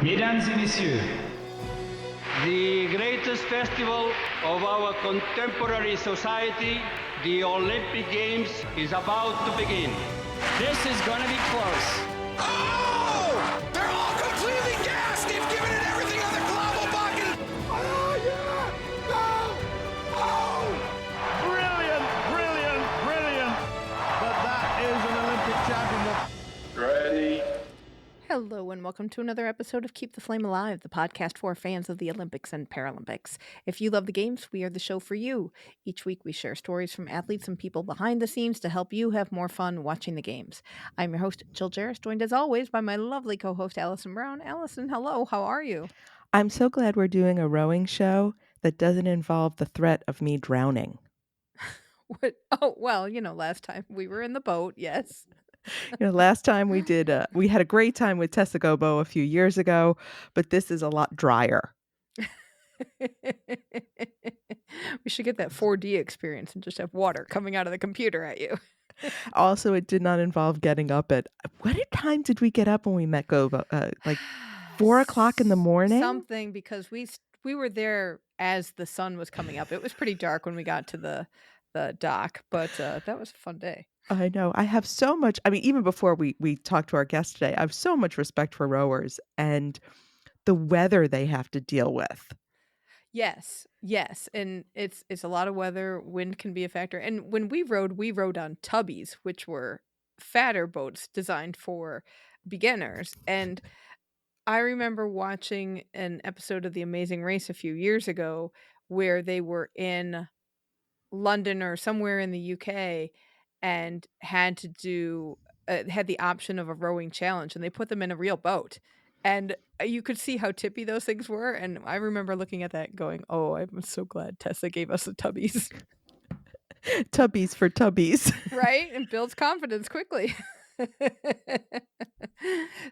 Mesdames et messieurs, The greatest festival of our contemporary society, the Olympic Games, is about to begin. This is gonna be close. Oh! They're all completely gassed! They've given it everything on the global bucket! Oh, yeah! Go! Oh! Brilliant. But that is an Olympic championship. Ready? Hello and welcome to another episode of Keep the Flame Alive, the podcast for fans of the Olympics and Paralympics. If you love the games, we are the show for you. Each week we share stories from athletes and people behind the scenes to help you have more fun watching the games. I'm your host, Jill Jarris, joined as always by my lovely co-host, Alison Brown. Alison, hello, how are you? I'm so glad we're doing a rowing show that doesn't involve the threat of me drowning. What? Oh, well, last time we were in the boat, yes. Last time we did, we had a great time with Tessa Gobo a few years ago, but this is a lot drier. We should get that 4D experience and just have water coming out of the computer at you. Also, it did not involve getting up at, what time did we get up when we met Gobo? Like 4 o'clock in the morning? Something, because we were there as the sun was coming up. It was pretty dark when we got to the dock, but that was a fun day. I know. I have so much, even before we talked to our guest today, I have so much respect for rowers and the weather they have to deal with. Yes. And it's a lot of weather. Wind can be a factor. And when we rode on tubbies, which were fatter boats designed for beginners. And I remember watching an episode of The Amazing Race a few years ago where they were in London or somewhere in the UK and had to do had the option of a rowing challenge, and they put them in a real boat, and you could see how tippy those things were. And I remember looking at that going, oh, I'm so glad Tessa gave us the tubbies. Tubbies for tubbies. Right? And builds confidence quickly.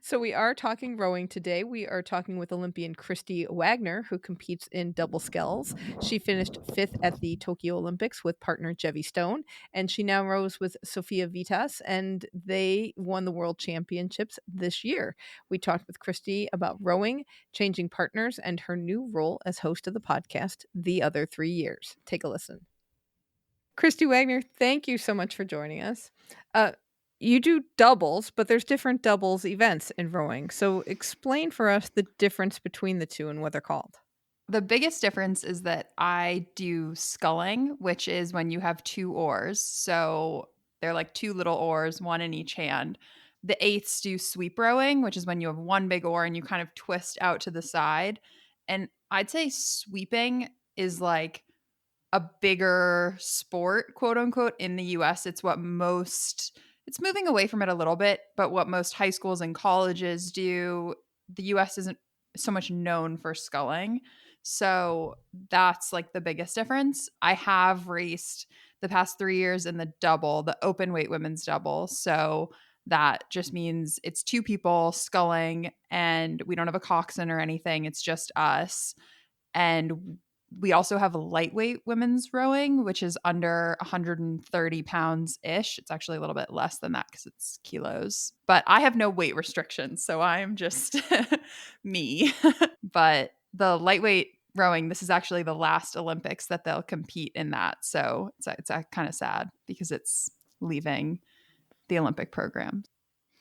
So we are talking rowing today. We are talking with Olympian Kristi Wagner, who competes in double sculls. She finished 5th at the Tokyo Olympics with partner Gevvie Stone, and she now rows with Sophia Vitas, and they won the world championships this year. We talked with Kristi about rowing, changing partners, and her new role as host of the podcast The Other 3 Years. Take a listen. Kristi Wagner, thank you so much for joining us. You do doubles, but there's different doubles events in rowing. So explain for us the difference between the two and what they're called. The biggest difference is that I do sculling, which is when you have 2 oars. So they're like 2 little oars, one in each hand. The eighths do sweep rowing, which is when you have 1 big oar and you kind of twist out to the side. And I'd say sweeping is like a bigger sport, quote unquote, in the US. It's moving away from it a little bit, but what most high schools and colleges do, the US isn't so much known for sculling. So that's like the biggest difference. I have raced the past 3 years in the double, the open weight women's double. So that just means it's 2 people sculling and we don't have a coxswain or anything. It's just us. And we also have lightweight women's rowing, which is under 130 pounds-ish. It's actually a little bit less than that because it's kilos. But I have no weight restrictions, so I'm just me. But the lightweight rowing, this is actually the last Olympics that they'll compete in that. So it's kind of sad because it's leaving the Olympic program.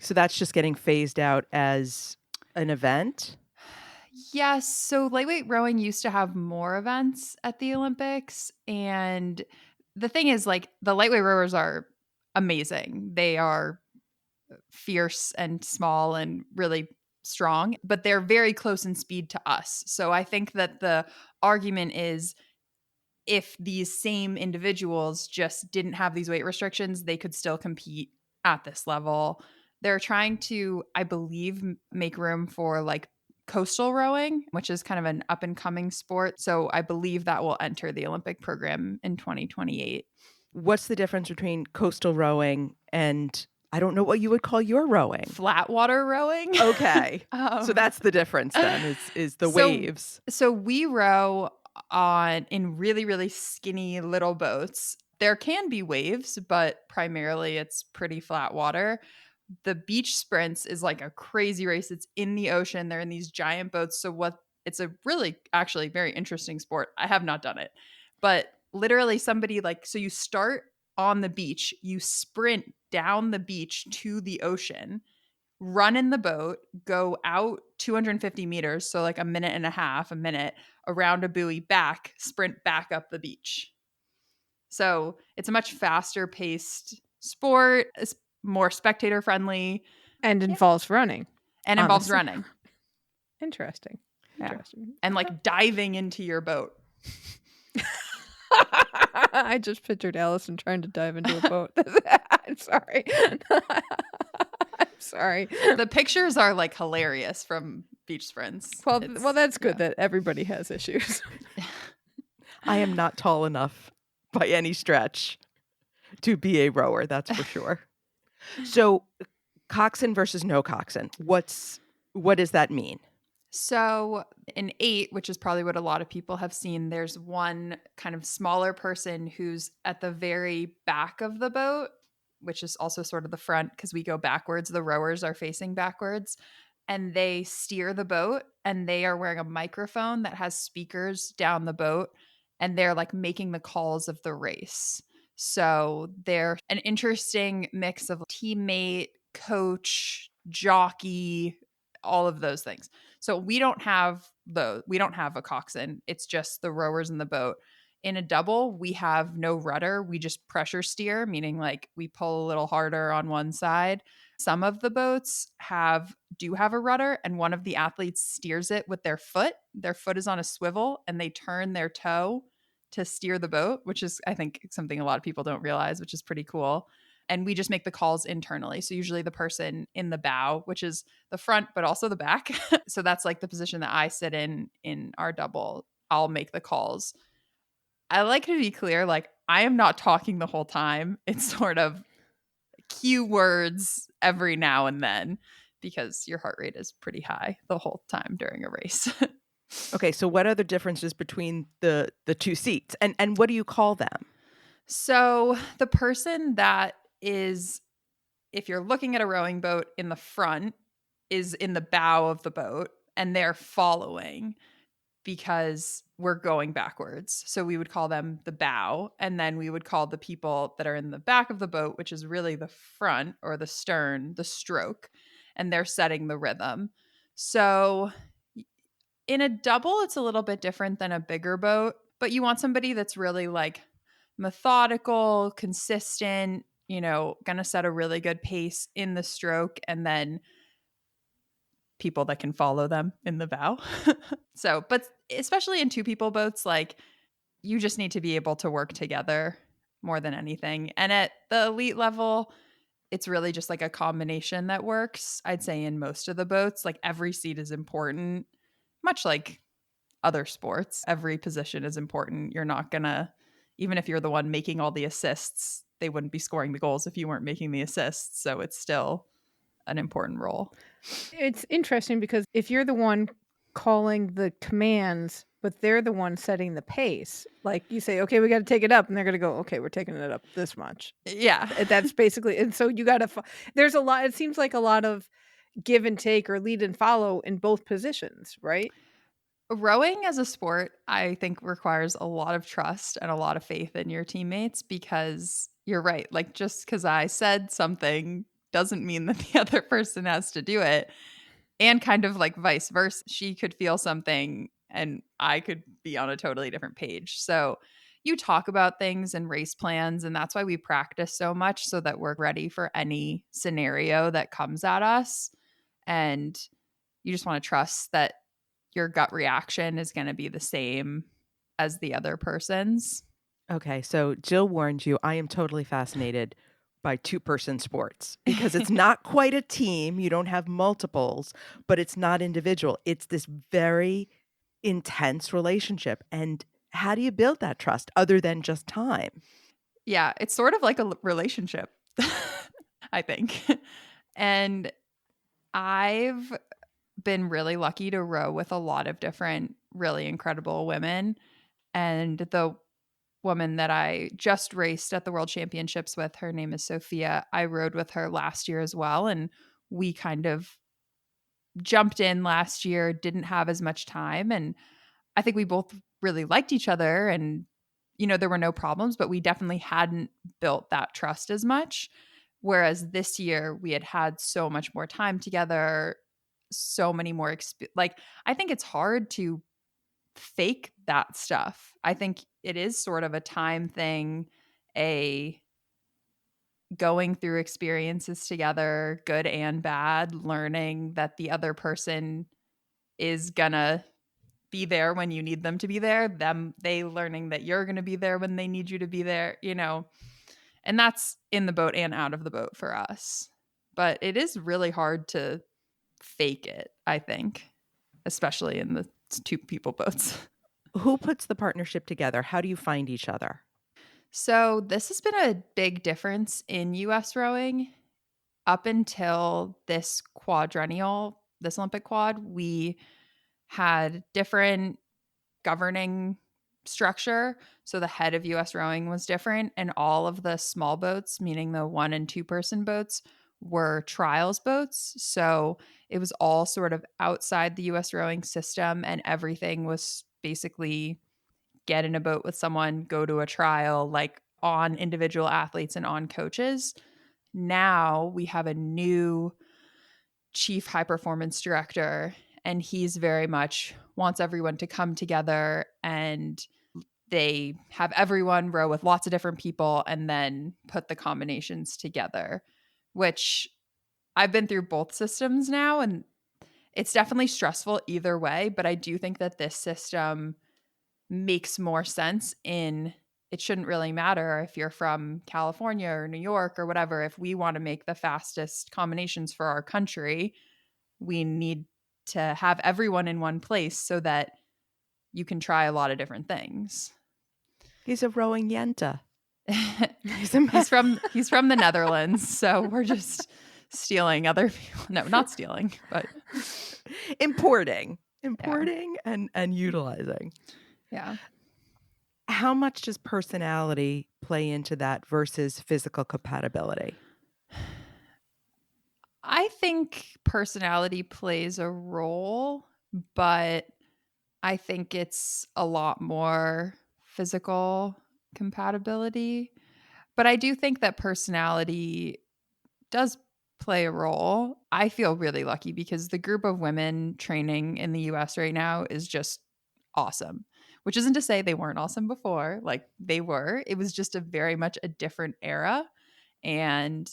So that's just getting phased out as an event? Yes. So lightweight rowing used to have more events at the Olympics. And the thing is, like, the lightweight rowers are amazing. They are fierce and small and really strong, but they're very close in speed to us. So I think that the argument is if these same individuals just didn't have these weight restrictions, they could still compete at this level. They're trying to, I believe, make room for like coastal rowing, which is kind of an up and coming sport. So I believe that will enter the Olympic program in 2028. What's the difference between coastal rowing and, I don't know what you would call your rowing? Flat water rowing. Okay. So that's the difference then, is the waves. So we row in really, really skinny little boats. There can be waves, but primarily it's pretty flat water. The beach sprints is like a crazy race. It's in the ocean. They're in these giant boats. So it's a really actually very interesting sport. I have not done it. But literally somebody so you start on the beach, you sprint down the beach to the ocean, run in the boat, go out 250 meters, so like a minute around a buoy back, sprint back up the beach. So it's a much faster paced sport. It's more spectator friendly. And involves running. And involves running. Interesting. Yeah. Interesting. And like diving into your boat. I just pictured Alison trying to dive into a boat. I'm sorry. I'm sorry. The pictures are like hilarious from beach sprints. Well, that's good that everybody has issues. I am not tall enough by any stretch to be a rower, that's for sure. So, coxswain versus no coxswain. What does that mean? So in 8, which is probably what a lot of people have seen, there's one kind of smaller person who's at the very back of the boat, which is also sort of the front because we go backwards. The rowers are facing backwards and they steer the boat, and they are wearing a microphone that has speakers down the boat, and they're like making the calls of the race. So they're an interesting mix of teammate, coach, jockey, all of those things. So we don't have a coxswain. It's just the rowers in the boat. In a double, we have no rudder. We just pressure steer, meaning like we pull a little harder on one side. Some of the boats do have a rudder, and one of the athletes steers it with their foot. Their foot is on a swivel, and they turn their toe to steer the boat, which is, I think, something a lot of people don't realize, which is pretty cool. And we just make the calls internally. So usually the person in the bow, which is the front, but also the back. So that's like the position that I sit in our double. I'll make the calls. I like to be clear, like I am not talking the whole time. It's sort of cue words every now and then because your heart rate is pretty high the whole time during a race. Okay, so what are the differences between the two seats? And what do you call them? So the person that is, if you're looking at a rowing boat in the front, is in the bow of the boat, and they're following because we're going backwards. So we would call them the bow, and then we would call the people that are in the back of the boat, which is really the front or the stern, the stroke, and they're setting the rhythm. So in a double, it's a little bit different than a bigger boat, but you want somebody that's really like methodical, consistent, going to set a really good pace in the stroke, and then people that can follow them in the bow. So, but especially in 2-people boats, like you just need to be able to work together more than anything. And at the elite level, it's really just like a combination that works. I'd say in most of the boats, like every seat is important, much like other sports. Every position is important. You're not going to, even if you're the one making all the assists, they wouldn't be scoring the goals if you weren't making the assists. So it's still an important role. It's interesting because if you're the one calling the commands, but they're the one setting the pace, like you say, okay, we got to take it up, and they're going to go, okay, we're taking it up this much. Yeah. That's basically, and so you got to, there's a lot, it seems like a lot of give and take or lead and follow in both positions, right? Rowing as a sport, I think, requires a lot of trust and a lot of faith in your teammates, because you're right. Like, just because I said something doesn't mean that the other person has to do it. And kind of like vice versa. She could feel something and I could be on a totally different page. So you talk about things and race plans, and that's why we practice so much, so that we're ready for any scenario that comes at us. And you just want to trust that your gut reaction is going to be the same as the other person's. Okay, so Jill warned you. I am totally fascinated by 2-person sports because it's not quite a team. You don't have multiples, but it's not individual. It's this very intense relationship. And how do you build that trust other than just time? Yeah, it's sort of like a relationship, I think. And I've been really lucky to row with a lot of different really incredible women. And woman that I just raced at the World Championships with. Her name is Sophia. I rode with her last year as well. And we kind of jumped in last year, didn't have as much time. And I think we both really liked each other and, there were no problems, but we definitely hadn't built that trust as much. Whereas this year we had so much more time together, so many more I think it's hard to fake that stuff. I think it is sort of a time thing, a going through experiences together, good and bad, learning that the other person is gonna be there when you need them to be there, they learning that you're gonna be there when they need you to be there, and that's in the boat and out of the boat for us. But it is really hard to fake it, I think, especially in the two people boats. Who puts the partnership together? How do you find each other? So this has been a big difference in U.S. rowing. Up until this quadrennial, this Olympic quad, we had different governing structure. So the head of U.S. rowing was different, and all of the small boats, meaning the 1 and 2 person boats, were trials boats. So it was all sort of outside the U.S. rowing system, and everything was basically get in a boat with someone, go to a trial, like on individual athletes and on coaches. Now we have a new chief high performance director, and he's very much wants everyone to come together, and they have everyone row with lots of different people and then put the combinations together, which I've been through both systems now, and it's definitely stressful either way. But I do think that this system makes more sense it shouldn't really matter if you're from California or New York or whatever. If we want to make the fastest combinations for our country, we need to have everyone in one place so that you can try a lot of different things. He's a rowing yenta. He's from the Netherlands, so we're just stealing other people. No, not stealing, but importing and utilizing. Yeah. How much does personality play into that versus physical compatibility? I think personality plays a role, but I think it's a lot more physical compatibility. But I do think that personality does play a role. I feel really lucky because the group of women training in the US right now is just awesome, which isn't to say they weren't awesome before. Like, they were. It was just a very much a different era. And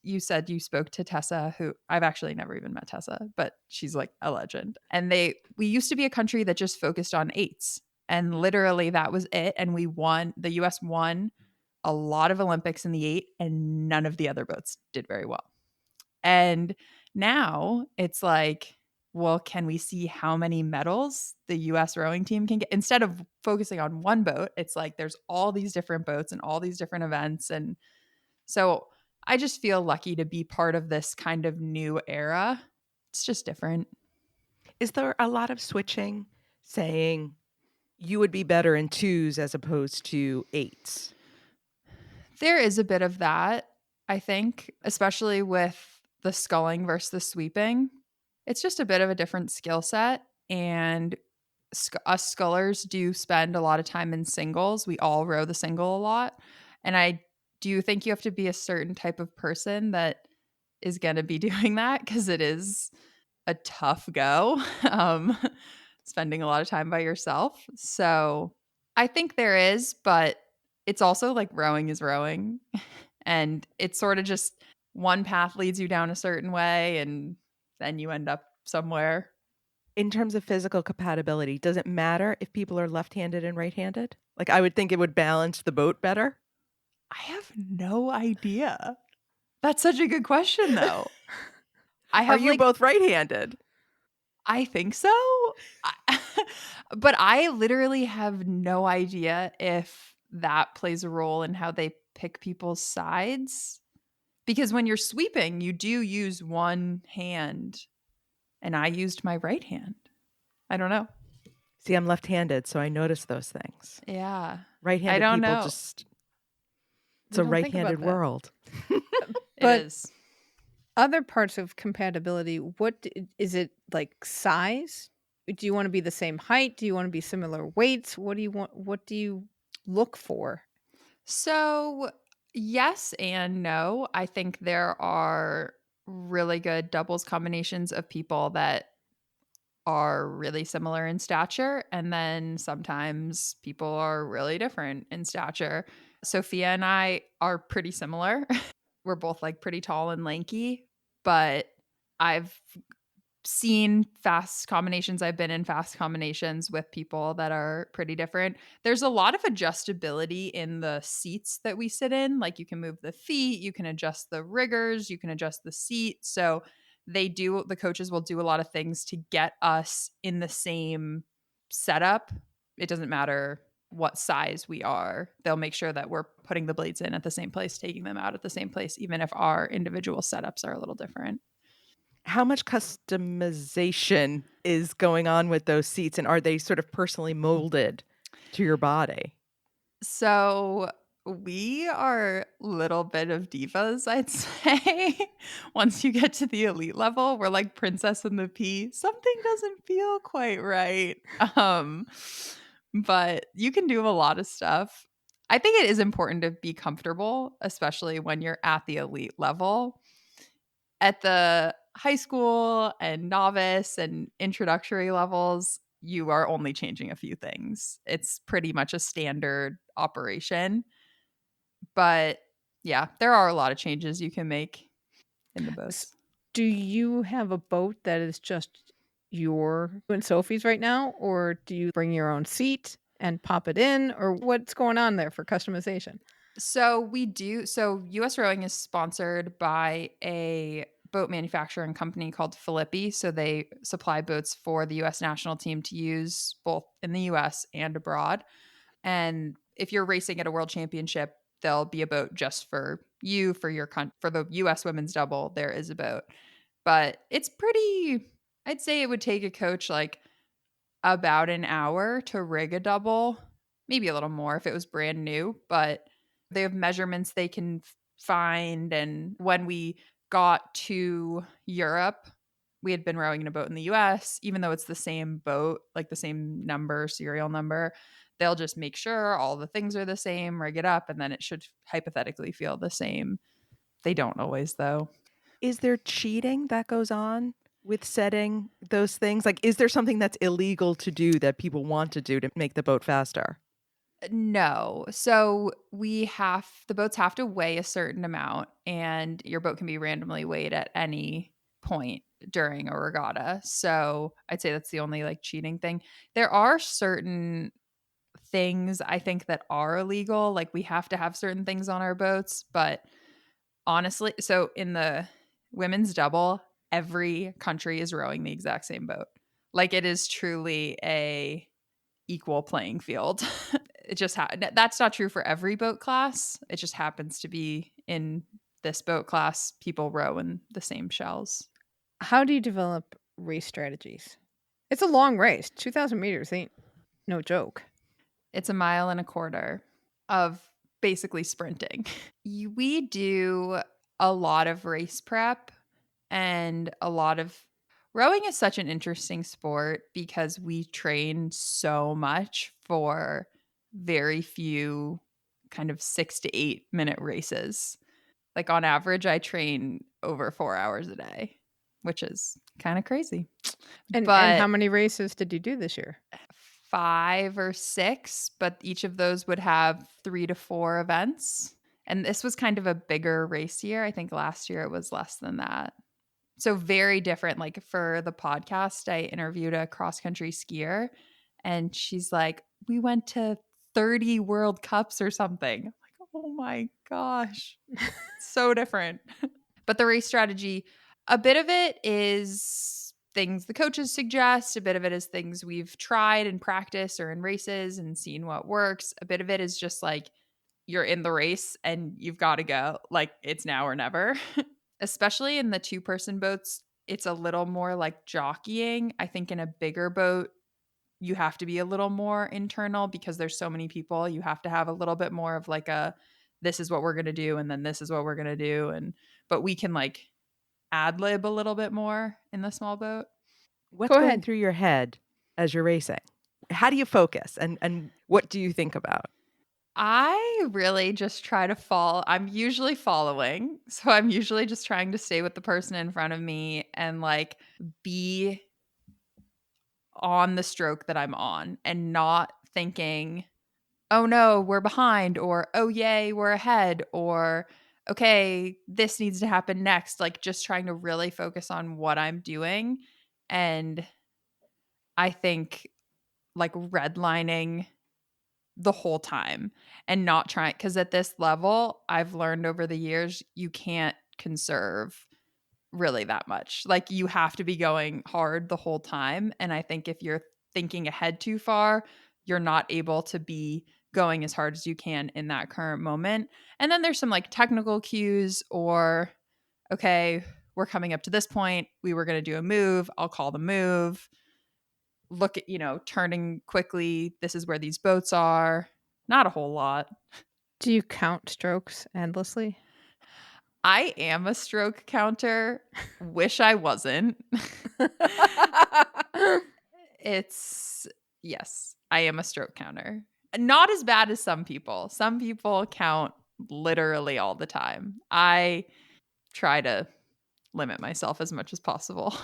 you said you spoke to Tessa, who I've actually never even met Tessa, but she's like a legend. And we used to be a country that just focused on eights, and literally that was it. And the US won a lot of Olympics in the 8, and none of the other boats did very well. And now it's like, well, can we see how many medals the US rowing team can get? Instead of focusing on one boat, it's like there's all these different boats and all these different events. And so I just feel lucky to be part of this kind of new era. It's just different. Is there a lot of switching, saying you would be better in 2s as opposed to 8s? There is a bit of that, I think, especially with the sculling versus the sweeping. It's just a bit of a different skill set. And us scullers do spend a lot of time in singles. We all row the single a lot. And I do think you have to be a certain type of person that is going to be doing that, because it is a tough go, spending a lot of time by yourself. So I think there is, but it's also like rowing is rowing. And it's sort of just one path leads you down a certain way, and then you end up somewhere. In terms of physical compatibility, does it matter if people are left-handed and right-handed? Like, I would think it would balance the boat better. I have no idea. That's such a good question, though. Are you both right-handed? I think so. But I literally have no idea if that plays a role in how they pick people's sides. Because when you're sweeping, you do use one hand, and I used my right hand. I don't know. See, I'm left-handed, so I notice those things. Yeah. Right-handed I don't people know. just, it's We a don't think about right-handed that. world. But it is. other parts of compatibility, is it like size? Do you want to be the same height? Do you want to be similar weights? What do you want? What do you look for? So, yes and no. I think there are really good doubles combinations of people that are really similar in stature. And then sometimes people are really different in stature. Sophia and I are pretty similar. We're both like pretty tall and lanky, but I've seen fast combinations. I've been in fast combinations with people that are pretty different. There's a lot of adjustability in the seats that we sit in. Like you can move the feet, you can adjust the riggers, you can adjust the seat. So the coaches will do a lot of things to get us in the same setup. It doesn't matter what size we are. They'll make sure that we're putting the blades in at the same place, taking them out at the same place, even if our individual setups are a little different. How much customization is going on with those seats, and are they sort of personally molded to your body? So we are a little bit of divas, I'd say. Once you get to the elite level, we're like Princess and the Pea. Something doesn't feel quite right. Um, but you can do a lot of stuff. I think it is important to be comfortable, especially when you're at the elite level. At the high school and novice and introductory levels, you are only changing a few things. It's pretty much a standard operation. But yeah, there are a lot of changes you can make in the boats. Do you have a boat that is just your and Sophie's right now, or do you bring your own seat and pop it in, or what's going on there for customization? So we do. So US Rowing is sponsored by a boat manufacturing company called Philippi. So they supply boats for the US national team to use both in the US and abroad. And if you're racing at a world championship, there'll be a boat just for you, for your for the US women's double. There is a boat, but it's pretty. I'd say it would take a coach like about an hour to rig a double, maybe a little more if it was brand new, but they have measurements they can find. And when we got to Europe, we had been rowing in a boat in the US, even though it's the same boat, like the same number, serial number. They'll just make sure all the things are the same, rig it up, and then it should hypothetically feel the same. They don't always, though. Is there cheating that goes on with setting those things? Like, is there something that's illegal to do that people want to do to make the boat faster? No. So the boats have to weigh a certain amount, and your boat can be randomly weighed at any point during a regatta. So I'd say that's the only like cheating thing. There are certain things I think that are illegal. Like we have to have certain things on our boats, but honestly, so in the women's double, every country is rowing the exact same boat. Like it is truly a equal playing field. It just that's not true for every boat class. It just happens to be in this boat class, people row in the same shells. How do you develop race strategies? It's a long race. 2,000 meters ain't no joke. It's a mile and a quarter of basically sprinting. We do a lot of race prep and a lot of rowing is such an interesting sport because we train so much for very few kind of 6 to 8 minute races. Like on average, I train over 4 hours a day, which is kind of crazy. And But how many races did you do this year? 5 or 6, but each of those would have 3 to 4 events. And this was kind of a bigger race year. I think last year it was less than that. So very different. Like for the podcast, I interviewed a cross country skier and she's like, we went to 30 World Cups or something. I'm like, oh my gosh, so different. But the race strategy, a bit of it is things the coaches suggest. A bit of it is things we've tried in practice or in races and seen what works. A bit of it is just like you're in the race and you've got to go. Like it's now or never. Especially in the 2-person boats, it's a little more like jockeying. I think in a bigger boat, you have to be a little more internal because there's so many people. You have to have a little bit more of like a, this is what we're going to do. And then this is what we're going to do. But we can like ad lib a little bit more in the small boat. What's Go going ahead. through your head as you're racing? How do you focus and what do you think about? I really just try to fall. I'm usually following. So I'm usually just trying to stay with the person in front of me and like be on the stroke that I'm on and not thinking, oh no, we're behind, or oh yay, we're ahead, or okay, this needs to happen next. Like just trying to really focus on what I'm doing. And I think like redlining the whole time and not trying, because at this level, I've learned over the years, you can't conserve really that much. Like you have to be going hard the whole time. And I think if you're thinking ahead too far, you're not able to be going as hard as you can in that current moment. And then there's some like technical cues or, okay, we're coming up to this point. We were going to do a move. I'll call the move. Look at, turning quickly. This is where these boats are. Not a whole lot. Do you count strokes endlessly? I am a stroke counter. Wish I wasn't. Yes, I am a stroke counter. Not as bad as some people. Some people count literally all the time. I try to limit myself as much as possible.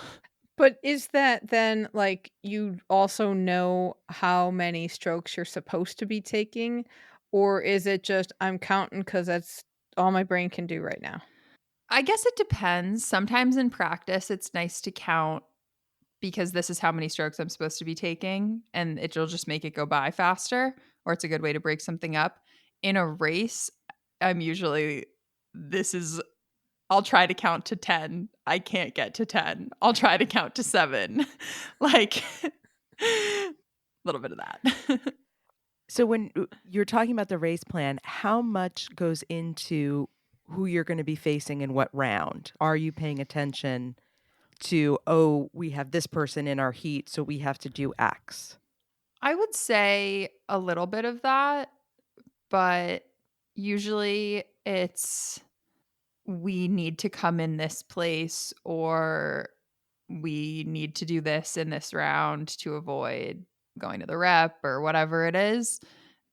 But is that then like you also know how many strokes you're supposed to be taking? Or is it just I'm counting because that's all my brain can do right now? I guess it depends. Sometimes in practice, it's nice to count because this is how many strokes I'm supposed to be taking, and it'll just make it go by faster, or it's a good way to break something up. In a race, I'm usually, I'll try to count to 10. I can't get to 10. I'll try to count to 7. Like a little bit of that. So when you're talking about the race plan, how much goes into who you're going to be facing in what round? Are you paying attention to, oh, we have this person in our heat, so we have to do X? I would say a little bit of that, but usually it's we need to come in this place or we need to do this in this round to avoid going to the rep or whatever it is.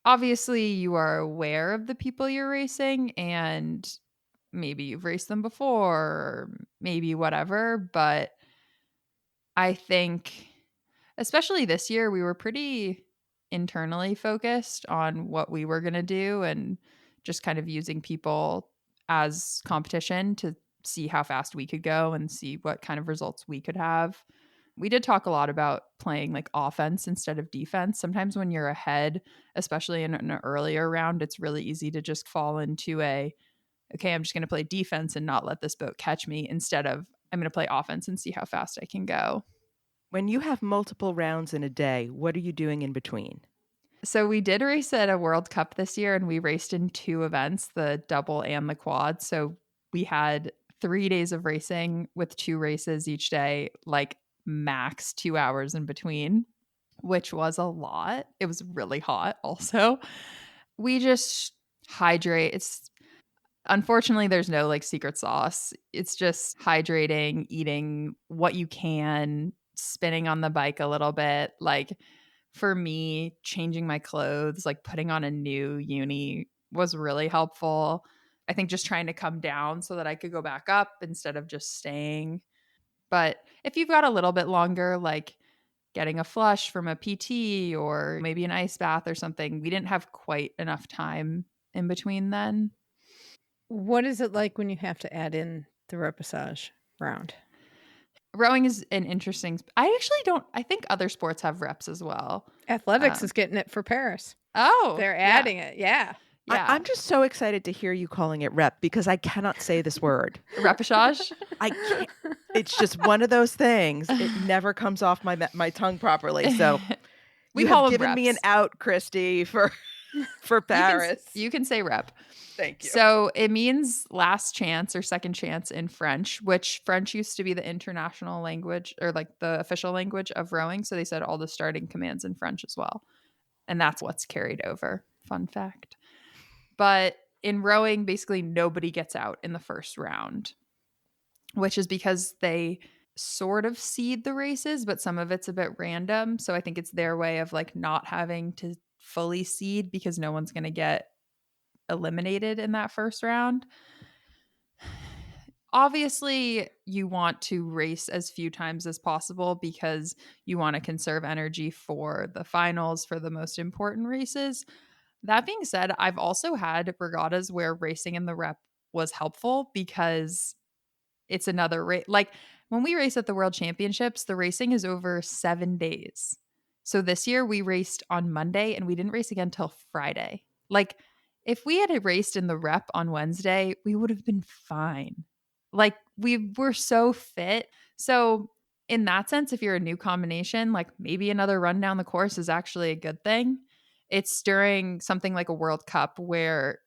Obviously, you are aware of the people you're racing and maybe you've raced them before, or maybe whatever, but I think especially this year we were pretty internally focused on what we were going to do and just kind of using people as competition to see how fast we could go and see what kind of results we could have. We did talk a lot about playing like offense instead of defense. Sometimes when you're ahead, especially in an earlier round, it's really easy to just fall into okay, I'm just going to play defense and not let this boat catch me, instead of I'm going to play offense and see how fast I can go. When you have multiple rounds in a day, what are you doing in between? So we did race at a World Cup this year, and we raced in 2 events, the double and the quad. So we had 3 days of racing with 2 races each day, like max 2 hours in between, which was a lot. It was really hot also. We just hydrate. Unfortunately, there's no like secret sauce. It's just hydrating, eating what you can, spinning on the bike a little bit. Like for me, changing my clothes, like putting on a new uni was really helpful. I think just trying to come down so that I could go back up instead of just staying. But if you've got a little bit longer, like getting a flush from a PT or maybe an ice bath or something, we didn't have quite enough time in between then. What is it like when you have to add in the repassage round? Rowing is an interesting. I think other sports have reps as well. Athletics is getting it for Paris. Oh, They're adding it. Yeah. Yeah. I'm just so excited to hear you calling it rep because I cannot say this word. Repechage? I can't. It's just one of those things. It never comes off my tongue properly. So We you call have them given me an reps. out, Kristi, for for Paris. You can say rep. Thank you. So it means last chance or second chance in French, which French used to be the international language or like the official language of rowing. So they said all the starting commands in French as well. And that's what's carried over. Fun fact. But in rowing, basically nobody gets out in the first round, which is because they sort of seed the races, but some of it's a bit random. So I think it's their way of like not having to fully seed because no one's going to get eliminated in that first round. Obviously, you want to race as few times as possible because you want to conserve energy for the finals, for the most important races. That being said, I've also had regattas where racing in the rep was helpful because it's another race. Like when we race at the World Championships, the racing is over 7 days. So this year we raced on Monday and we didn't race again till Friday. Like if we had raced in the rep on Wednesday, we would have been fine. Like we were so fit. So in that sense, if you're a new combination, like maybe another run down the course is actually a good thing. It's during something like a World Cup where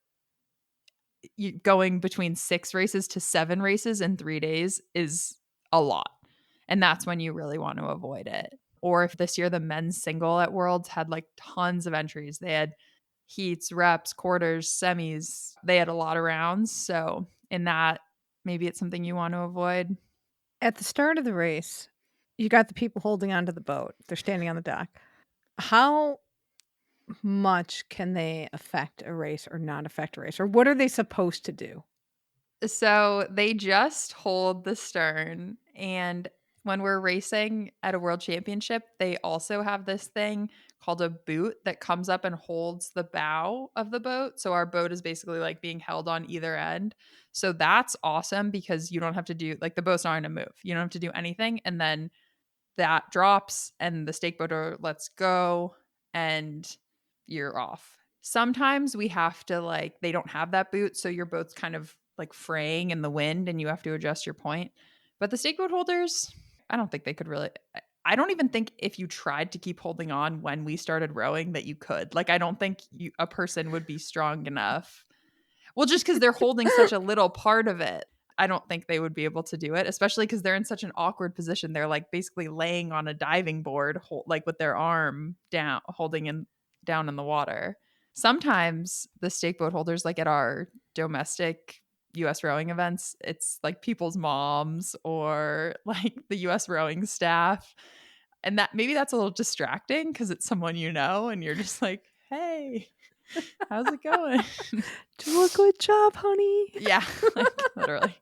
you going between 6 races to 7 races in 3 days is a lot. And that's when you really want to avoid it. Or if this year the men's single at Worlds had like tons of entries. They had heats, reps, quarters, semis. They had a lot of rounds. So in that, maybe it's something you want to avoid. At the start of the race, you got the people holding onto the boat. They're standing on the dock. How much can they affect a race or not affect a race? Or what are they supposed to do? So they just hold the stern. And when we're racing at a world championship, they also have this thing called a boot that comes up and holds the bow of the boat. So our boat is basically like being held on either end. So that's awesome because you don't have to do like the boat's not going to move. You don't have to do anything. And then that drops and the stake boater lets go and you're off. Sometimes we have to like, they don't have that boot. So your boat's kind of like fraying in the wind and you have to adjust your point. But the stake boat holders, I don't think they could really. I don't even think if you tried to keep holding on when we started rowing that you could. Like, I don't think a person would be strong enough. Well, just because they're holding such a little part of it, I don't think they would be able to do it, especially because they're in such an awkward position. They're like basically laying on a diving board, like with their arm down, holding down in the water. Sometimes the stake boat holders, like at our domestic US rowing events, it's like people's moms or like the US rowing staff. And that maybe that's a little distracting because it's someone you know and you're just like, hey, how's it going? Do a good job, honey. Yeah, like literally.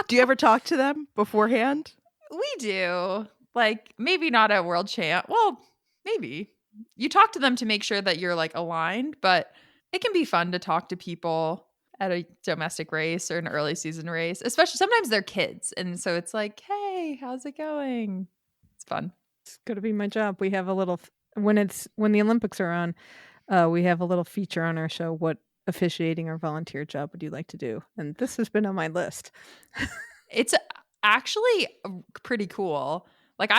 Do you ever talk to them beforehand? We do. Like maybe not at World Champ. Well, maybe. You talk to them to make sure that you're like aligned, but it can be fun to talk to people at a domestic race or an early season race, especially sometimes they're kids. And so it's like, hey, how's it going? It's fun. It's going to be my job. We have a little, when the Olympics are on, we have a little feature on our show. What officiating or volunteer job would you like to do? And this has been on my list. It's actually pretty cool. Like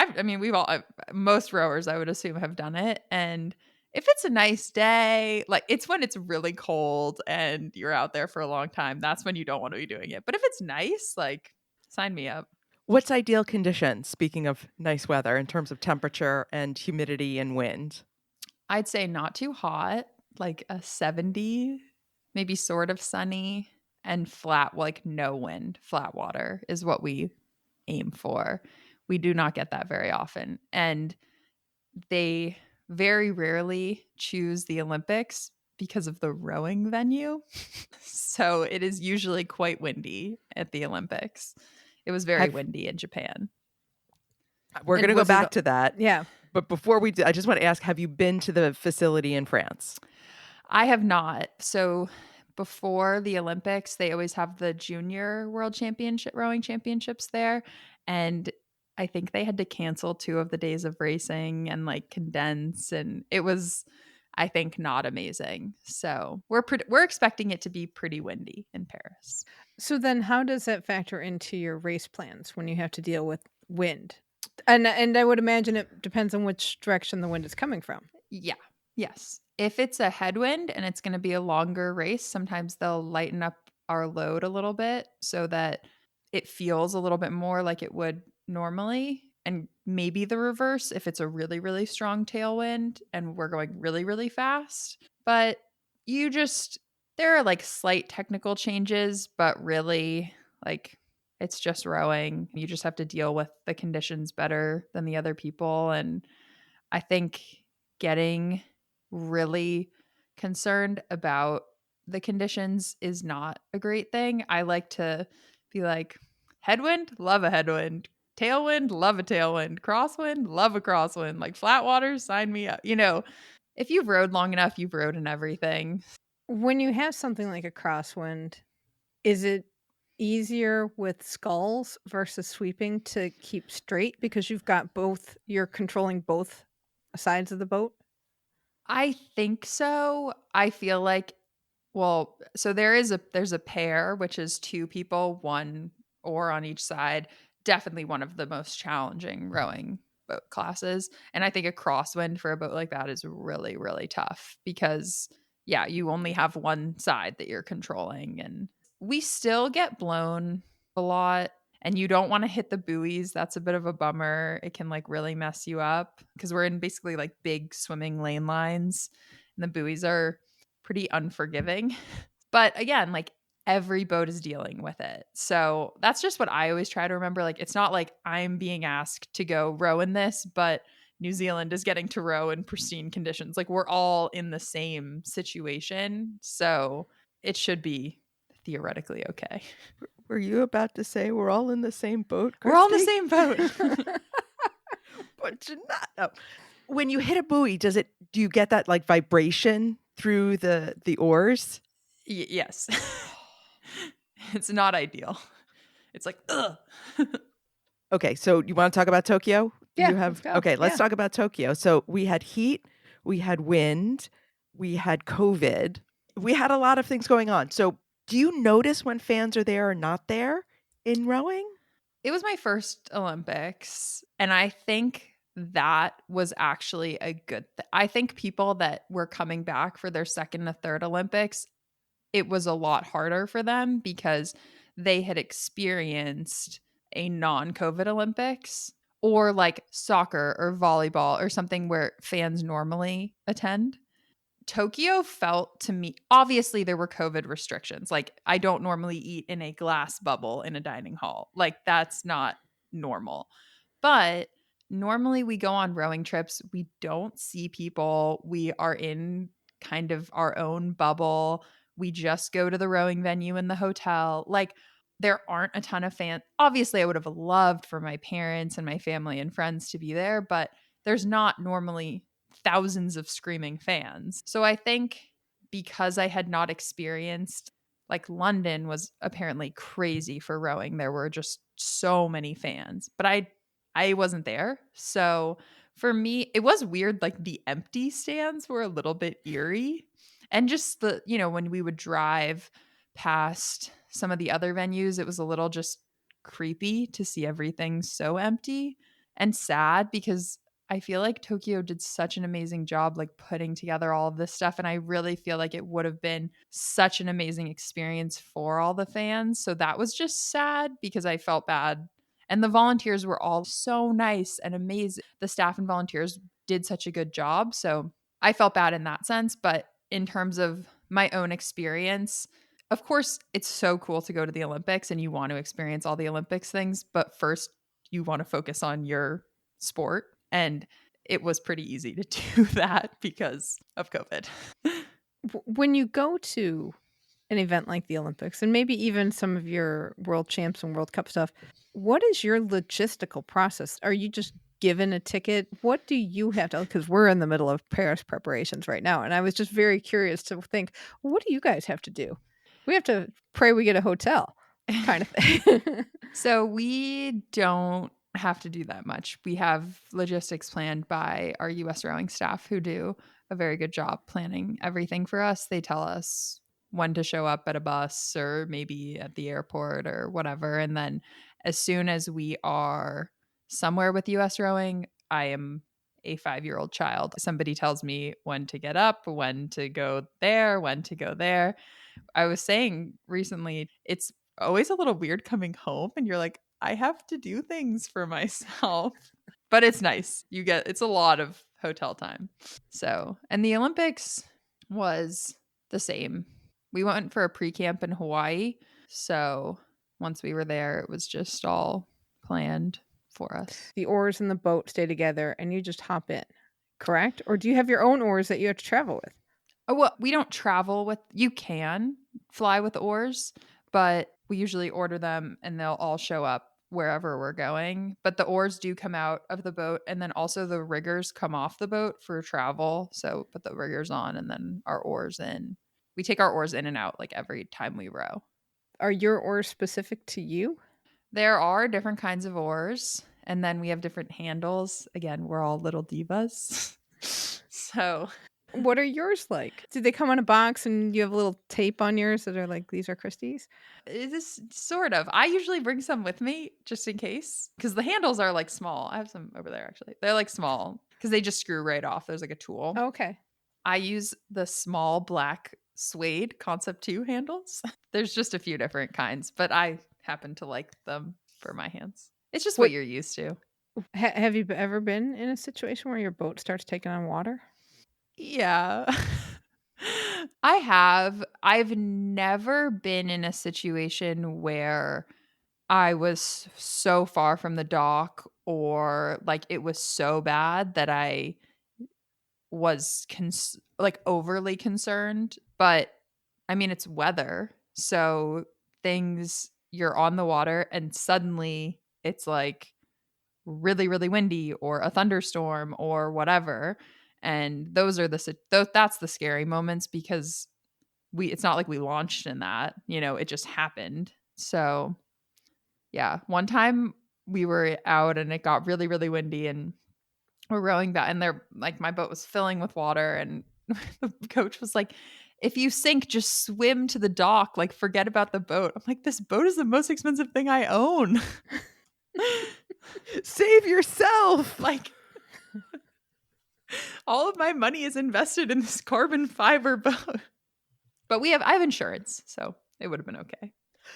most rowers I would assume have done it. And if it's a nice day, like it's when it's really cold and you're out there for a long time, that's when you don't want to be doing it. But if it's nice, like sign me up. What's ideal conditions, speaking of nice weather, in terms of temperature and humidity and wind? I'd say not too hot, like a 70, maybe sort of sunny and flat, like no wind, flat water is what we aim for. We do not get that very often. And they very rarely choose the Olympics because of the rowing venue. So it is usually quite windy at the Olympics. It was very windy in Japan. We're going to go back to that. Yeah. But before we do, I just want to ask, have you been to the facility in France? I have not. So before the Olympics, they always have the junior world championship rowing championships there. And I think they had to cancel 2 of the days of racing and like condense. And it was, I think, not amazing. So we're expecting it to be pretty windy in Paris. So then how does that factor into your race plans when you have to deal with wind? And I would imagine it depends on which direction the wind is coming from. Yeah. Yes. If it's a headwind and it's going to be a longer race, sometimes they'll lighten up our load a little bit so that it feels a little bit more like it would normally. And maybe the reverse if it's a really, really strong tailwind and we're going really, really fast. But there are like slight technical changes, but really, like, it's just rowing. You just have to deal with the conditions better than the other people. And I think getting really concerned about the conditions is not a great thing. I like to be like, headwind, love a headwind. Tailwind, love a tailwind. Crosswind, love a crosswind. Like flat water, sign me up. If you've rowed long enough, you've rowed in everything. When you have something like a crosswind, is it easier with sculls versus sweeping to keep straight because you're controlling both sides of the boat? I think so. I feel like, so there's a pair, which is two people, one oar on each side. Definitely one of the most challenging rowing boat classes. And I think a crosswind for a boat like that is really, really tough because, yeah, you only have one side that you're controlling. And we still get blown a lot. And you don't want to hit the buoys. That's a bit of a bummer. It can like really mess you up because we're in basically like big swimming lane lines and the buoys are pretty unforgiving. But again, like every boat is dealing with it. So that's just what I always try to remember. Like it's not like I'm being asked to go row in this, but New Zealand is getting to row in pristine conditions. Like we're all in the same situation. So it should be theoretically okay. Were you about to say we're all in the same boat, Kristi? We're all in the same boat. But you're not. No. When you hit a buoy, do you get that like vibration through the oars? Yes. It's not ideal. It's like, ugh. Okay, so you want to talk about Tokyo? Yeah, You have let's go. Okay, let's Yeah. talk about Tokyo. So we had heat, we had wind, we had COVID. We had a lot of things going on. So do you notice when fans are there or not there in rowing? It was my first Olympics, and I think that was actually a good thing. I think people that were coming back for their second and third Olympics, it was a lot harder for them because they had experienced a non-COVID Olympics or like soccer or volleyball or something where fans normally attend. Tokyo felt to me, obviously there were COVID restrictions. Like I don't normally eat in a glass bubble in a dining hall. Like that's not normal. But normally we go on rowing trips, we don't see people. We are in kind of our own bubble. We just go to the rowing venue in the hotel. Like there aren't a ton of fans. Obviously I would have loved for my parents and my family and friends to be there, but there's not normally thousands of screaming fans. So I think because I had not experienced, like London was apparently crazy for rowing. There were just so many fans, but I wasn't there. So for me, it was weird. Like the empty stands were a little bit eerie. And just when we would drive past some of the other venues, it was a little just creepy to see everything so empty and sad because I feel like Tokyo did such an amazing job like putting together all of this stuff. And I really feel like it would have been such an amazing experience for all the fans. So that was just sad because I felt bad. And the volunteers were all so nice and amazing. The staff and volunteers did such a good job. So I felt bad in that sense. But in terms of my own experience, of course, it's so cool to go to the Olympics and you want to experience all the Olympics things. But first, you want to focus on your sport. And it was pretty easy to do that because of COVID. When you go to an event like the Olympics and maybe even some of your world champs and World Cup stuff, what is your logistical process? Are you just given a ticket? What do you have to, because we're in the middle of Paris preparations right now. And I was just very curious to think, what do you guys have to do? We have to pray we get a hotel kind of thing. So we don't have to do that much. We have logistics planned by our US rowing staff who do a very good job planning everything for us. They tell us when to show up at a bus or maybe at the airport or whatever. And then as soon as we are somewhere with US rowing, I am a 5-year-old child. Somebody tells me when to get up, when to go there, when to go there. I was saying recently, it's always a little weird coming home and you're like, I have to do things for myself. But it's nice. It's a lot of hotel time. So, and the Olympics was the same. We went for a pre-camp in Hawaii. So once we were there, it was just all planned for us. The oars and the boat stay together and you just hop in, correct? Or do you have your own oars that you have to travel with? Oh, well, we don't travel with, you can fly with oars, but we usually order them and they'll all show up wherever we're going. But the oars do come out of the boat, and then also the riggers come off the boat for travel. So put the riggers on and then our oars in. We take our oars in and out like every time we row. Are your oars specific to you? There are different kinds of oars, and then we have different handles. Again, we're all little divas. So What are yours like? Do they come on a box and you have a little tape on yours that are like, these are Kristi's? it is sort of. I usually bring some with me just in case, because the handles are like small. I have some over there actually. They're like small because they just screw right off. There's like a tool. Oh, okay. I use the small black suede Concept 2 handles. There's just a few different kinds, but I happen to like them for my hands. It's just what you're used to. Have you ever been in a situation where your boat starts taking on water? Yeah. I have. I've never been in a situation where I was so far from the dock or like it was so bad that I was like overly concerned. But I mean, it's weather. So you're on the water and suddenly it's like really, really windy or a thunderstorm or whatever. And that's the scary moments because it's not like we launched in that, it just happened. So yeah, one time we were out and it got really, really windy and we're rowing back and my boat was filling with water and the coach was like, if you sink, just swim to the dock, like forget about the boat. I'm like, this boat is the most expensive thing I own. Save yourself. Like all of my money is invested in this carbon fiber boat. But I have insurance, so it would have been okay.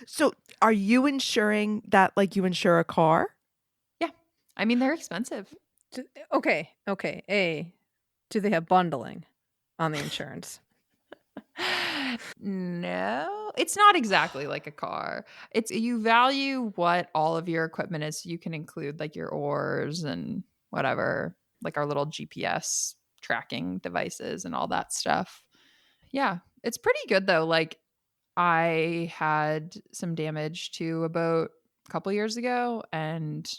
So are you insuring that like you insure a car? Yeah. I mean, they're expensive. Okay. Do they have bundling on the insurance? No, it's not exactly like a car. It's you value what all of your equipment is. So you can include like your oars and whatever, like our little GPS tracking devices and all that stuff. Yeah, it's pretty good though. Like I had some damage to a boat a couple years ago and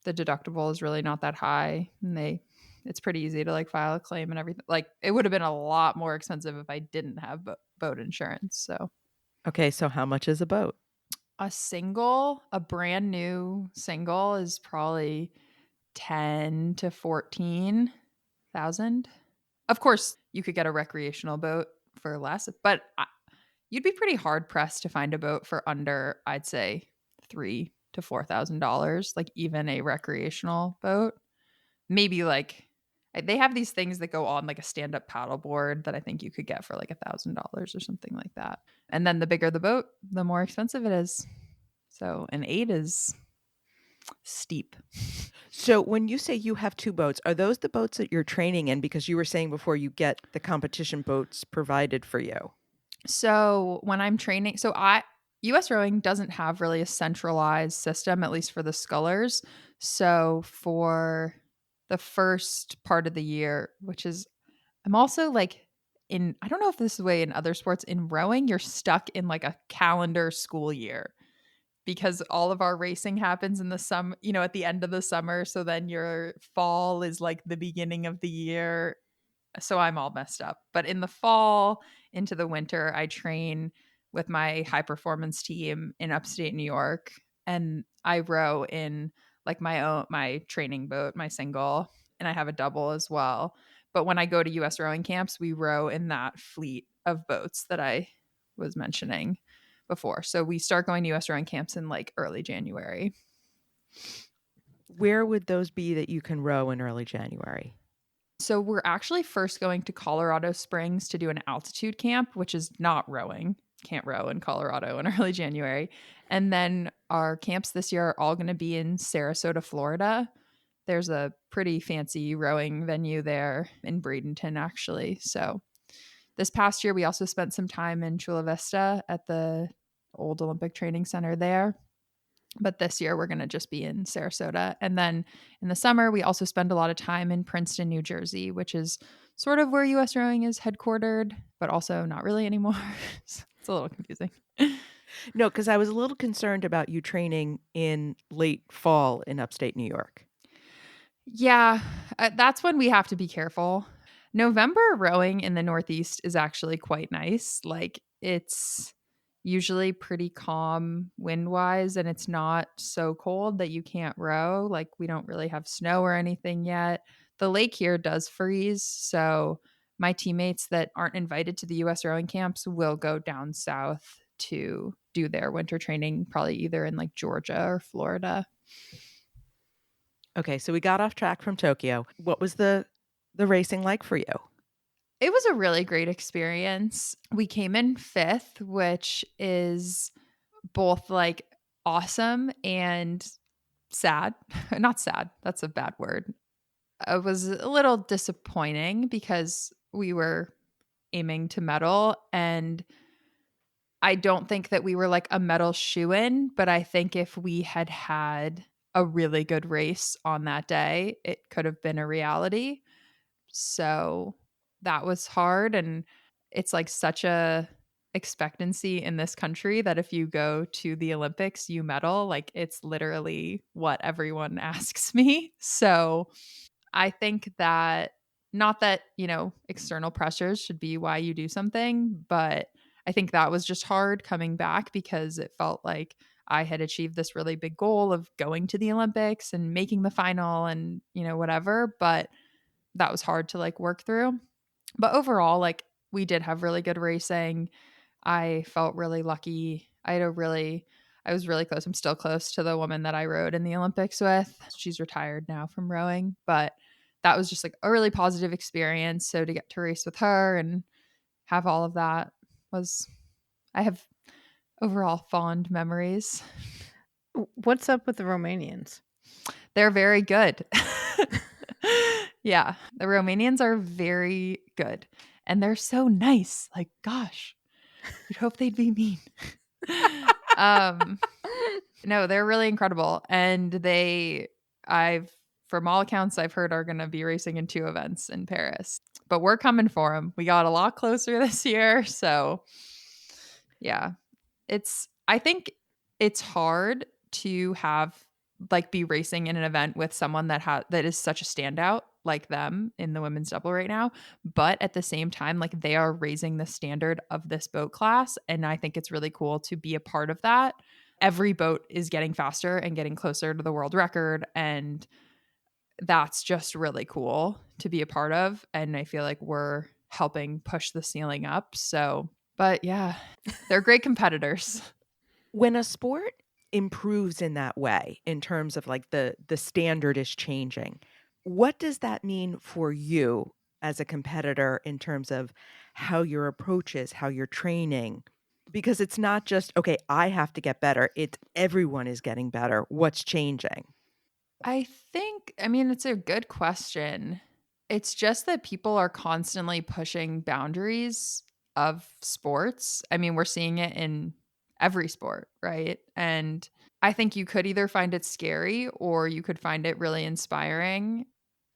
the deductible is really not that high and it's pretty easy to like file a claim and everything. Like it would have been a lot more expensive if I didn't have boat insurance. So Okay, so how much is a boat? a brand new single is probably 10 to 14,000. Of course, you could get a recreational boat for less, but you'd be pretty hard pressed to find a boat for under, I'd say, $3,000 to $4,000, like even a recreational boat. Maybe like they have these things that go on like a stand-up paddleboard that I think you could get for like $1,000 or something like that. And then the bigger the boat, the more expensive it is. So an 8 is steep. So when you say you have two boats, are those the boats that you're training in? Because you were saying before you get the competition boats provided for you. So when I'm training, US rowing doesn't have really a centralized system, at least for the scullers. So for the first part of the year, I'm also like I don't know if this is the way in other sports, in rowing, you're stuck in like a calendar school year because all of our racing happens in the summer, at the end of the summer. So then your fall is like the beginning of the year. So I'm all messed up. But in the fall into the winter, I train with my high performance team in upstate New York. And I row in like my training boat, my single, and I have a double as well. But when I go to US rowing camps, we row in that fleet of boats that I was mentioning before. So we start going to US rowing camps in like early January. Where would those be that you can row in early January? So we're actually first going to Colorado Springs to do an altitude camp, which is not rowing. Can't row in Colorado in early January. And then our camps this year are all going to be in Sarasota, Florida. There's a pretty fancy rowing venue there in Bradenton, actually. So this past year, we also spent some time in Chula Vista at the old Olympic Training Center there. But this year, we're going to just be in Sarasota. And then in the summer, we also spend a lot of time in Princeton, New Jersey, which is sort of where US Rowing is headquartered, but also not really anymore. It's a little confusing. No, because I was a little concerned about you training in late fall in upstate New York. Yeah, that's when we have to be careful. November rowing in the Northeast is actually quite nice. Like, it's usually pretty calm wind wise, and it's not so cold that you can't row. Like, we don't really have snow or anything yet. The lake here does freeze. So, my teammates that aren't invited to the US rowing camps will go down south to do their winter training, probably either in like Georgia or Florida. Okay, so we got off track from Tokyo. What was the racing like for you? It was a really great experience. We came in 5th, which is both like awesome and sad. Not sad, that's a bad word. It was a little disappointing because we were aiming to medal, and I don't think that we were like a medal shoo-in, but I think if we had had a really good race on that day, it could have been a reality. So that was hard, and it's like such a expectancy in this country that if you go to the Olympics, you medal. Like, it's literally what everyone asks me. So I think that, not that, external pressures should be why you do something, but I think that was just hard coming back because it felt like I had achieved this really big goal of going to the Olympics and making the final and, whatever. But that was hard to like work through. But overall, like, we did have really good racing. I felt really lucky. I was really close. I'm still close to the woman that I rowed in the Olympics with. She's retired now from rowing, but that was just like a really positive experience. So to get to race with her and have all of that I have overall fond memories. What's up with the Romanians? They're very good. Yeah, the Romanians are very good, and they're so nice. Like, gosh, you'd hope they'd be mean. No, they're really incredible, and from all accounts I've heard, are going to be racing in 2 events in Paris. But we're coming for them. We got a lot closer this year, so yeah, I think it's hard to be racing in an event with someone that is such a standout like them in the women's double right now, but at the same time, like, they are raising the standard of this boat class, and I think it's really cool to be a part of that. Every boat is getting faster and getting closer to the world record, and that's just really cool to be a part of, and I feel like we're helping push the ceiling up. So, but yeah, they're great competitors. When a sport improves in that way, in terms of like the standard is changing, what does that mean for you as a competitor in terms of how your approach is, how you're training? Because it's not just, okay, I have to get better. It's everyone is getting better. What's changing? I mean, it's a good question. It's just that people are constantly pushing boundaries of sports. I mean, we're seeing it in every sport, right? And I think you could either find it scary or you could find it really inspiring.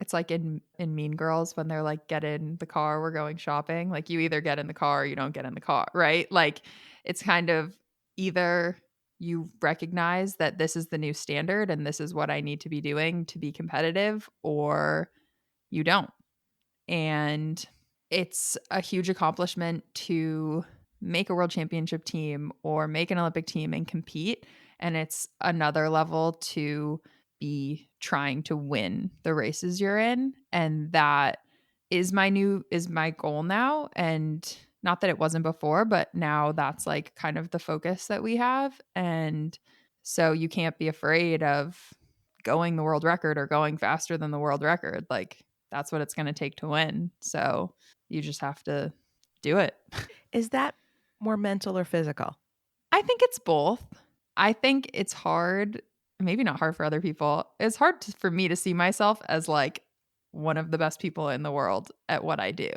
It's like in Mean Girls when they're like, get in the car, we're going shopping. Like, you either get in the car or you don't get in the car, right? Like, it's kind of either you recognize that this is the new standard and this is what I need to be doing to be competitive, or you don't. And it's a huge accomplishment to make a world championship team or make an Olympic team and compete. And it's another level to be trying to win the races you're in. And that is my goal now. And not that it wasn't before, but now that's like kind of the focus that we have. And so you can't be afraid of going the world record or going faster than the world record. Like, that's what it's going to take to win. So you just have to do it. Is that more mental or physical? I think it's both. I think it's hard, maybe not hard for other people. It's hard for me to see myself as like one of the best people in the world at what I do.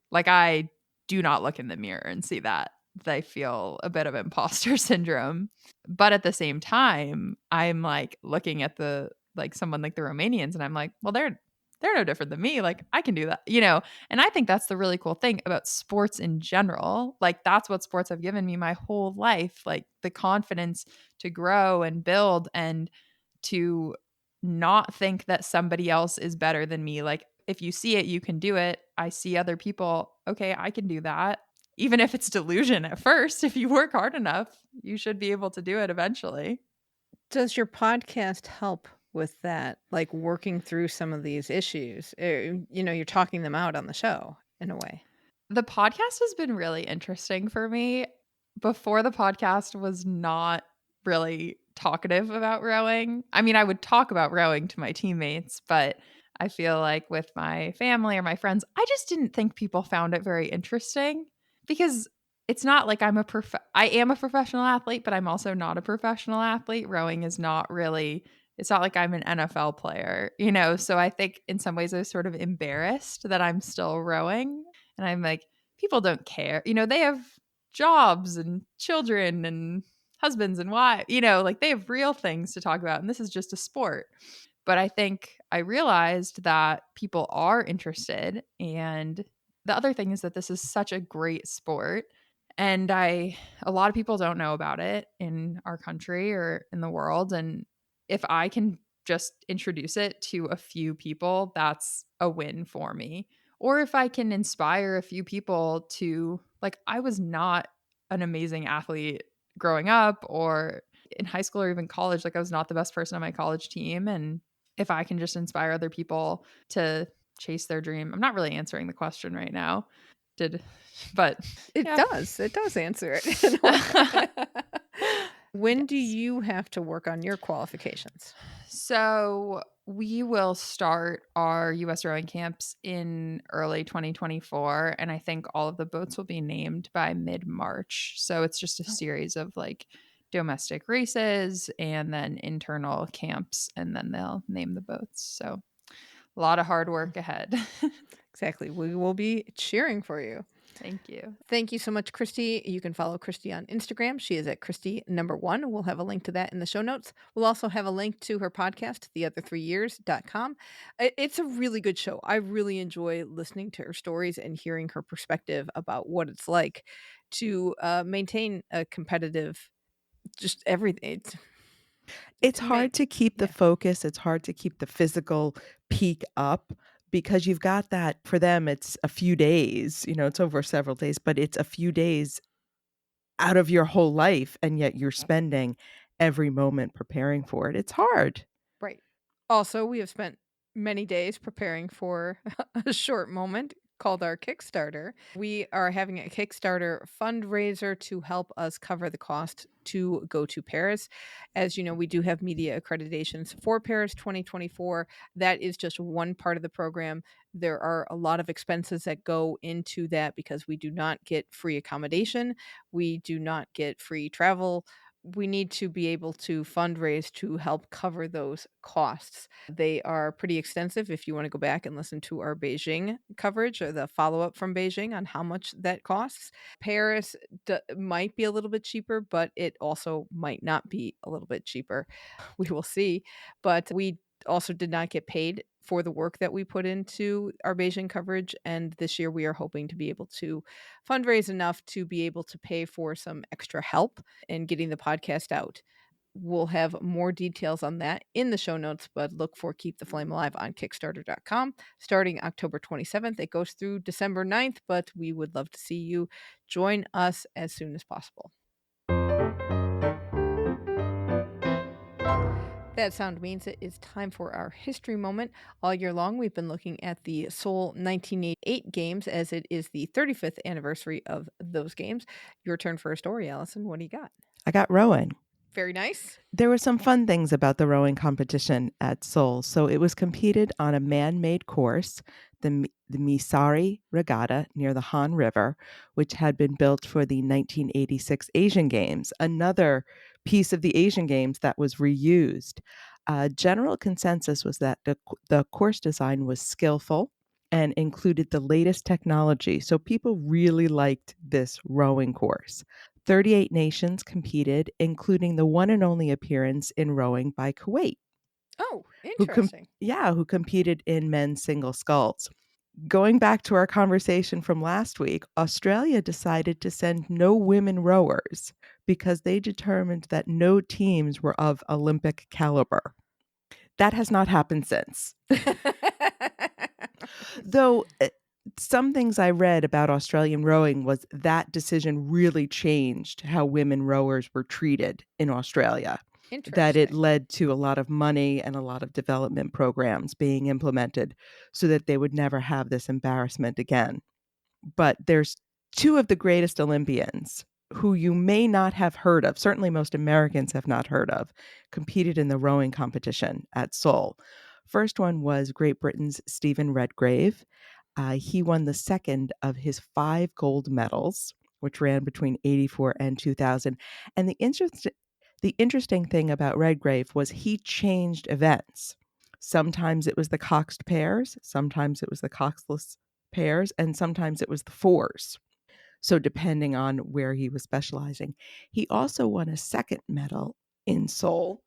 Like, I do not look in the mirror and see that. I feel a bit of imposter syndrome. But at the same time, I'm like looking at someone like the Romanians, and I'm like, well, they're no different than me. Like, I can do that, And I think that's the really cool thing about sports in general. Like, that's what sports have given me my whole life. Like, the confidence to grow and build and to not think that somebody else is better than me. Like, if you see it, you can do it. I see other people, okay, I can do that. Even if it's delusion at first, if you work hard enough, you should be able to do it eventually. Does your podcast help with that, like working through some of these issues? You're talking them out on the show in a way. The podcast has been really interesting for me. Before, the podcast was not really talkative about rowing. I mean, I would talk about rowing to my teammates, but I feel like with my family or my friends, I just didn't think people found it very interesting, because it's not like I am a professional athlete, but I'm also not a professional athlete. Rowing is not really, it's not like I'm an NFL player, So I think in some ways I was sort of embarrassed that I'm still rowing. And I'm like, people don't care. They have jobs and children and husbands and wives, like they have real things to talk about. And this is just a sport. But I think I realized that people are interested. And the other thing is that this is such a great sport. And a lot of people don't know about it in our country or in the world. And if I can just introduce it to a few people, that's a win for me. Or if I can inspire a few people to, like, I was not an amazing athlete growing up or in high school or even college. Like, I was not the best person on my college team. And if I can just inspire other people to chase their dream. I'm not really answering the question right now. But it does answer it. When do you have to work on your qualifications? So we will start our U.S. rowing camps in early 2024, and I think all of the boats will be named by mid-March. So it's just a series of like domestic races and then internal camps, and then they'll name the boats. So a lot of hard work ahead. Exactly. We will be cheering for you. Thank you. Thank you so much, Kristi. You can follow Kristi on Instagram. She is at Kristi1. We'll have a link to that in the show notes. We'll also have a link to her podcast, theother3years.com. It's a really good show. I really enjoy listening to her stories and hearing her perspective about what it's like to maintain a competitive, just everything. It's hard to keep the focus. It's hard to keep the physical peak up, because you've got that, for them, it's a few days, it's over several days, but it's a few days out of your whole life. And yet you're spending every moment preparing for it. It's hard. Right. Also, we have spent many days preparing for a short moment called our Kickstarter. We are having a Kickstarter fundraiser to help us cover the cost to go to Paris. As you know, we do have media accreditations for Paris 2024. That is just one part of the program. There are a lot of expenses that go into that because we do not get free accommodation. We do not get free travel. We need to be able to fundraise to help cover those costs. They are pretty extensive. If you want to go back and listen to our Beijing coverage or the follow-up from Beijing on how much that costs. Paris might be a little bit cheaper, but it also might not be a little bit cheaper. We will see. But we also did not get paid for the work that we put into our Beijing coverage. And this year we are hoping to be able to fundraise enough to be able to pay for some extra help in getting the podcast out. We'll have more details on that in the show notes, but look for Keep the Flame Alive on Kickstarter.com starting October 27th. It goes through December 9th, but we would love to see you join us as soon as possible. That sound means it is time for our history moment. All year long, we've been looking at the Seoul 1988 games, as it is the 35th anniversary of those games. Your turn for a story, Alison. What do you got? I got rowing. Very nice. There were some fun things about the rowing competition at Seoul. So it was competed on a man-made course, the Misari Regatta near the Han River, which had been built for the 1986 Asian Games, another piece of the Asian Games that was reused. General consensus was that the course design was skillful and included the latest technology. So people really liked this rowing course. 38 nations competed, including the one and only appearance in rowing by Kuwait, Oh, who interesting. who competed in men's single sculls. Going back to our conversation from last week, Australia decided to send no women rowers because they determined that no teams were of Olympic caliber. That has not happened since. Though some things I read about Australian rowing was that decision really changed how women rowers were treated in Australia. That it Interesting. led to a lot of money and a lot of development programs being implemented so that they would never have this embarrassment again. But there's two of the greatest Olympians who you may not have heard of, certainly most Americans have not heard of, competed in the rowing competition at Seoul. First one was Great Britain's Stephen Redgrave. He won the second of his 5 gold medals, which ran between 84 and 2000. And the interesting thing about Redgrave was he changed events. Sometimes it was the coxed pairs, sometimes it was the coxless pairs, and sometimes it was the fours. So depending on where he was specializing. He also won a second medal in Seoul,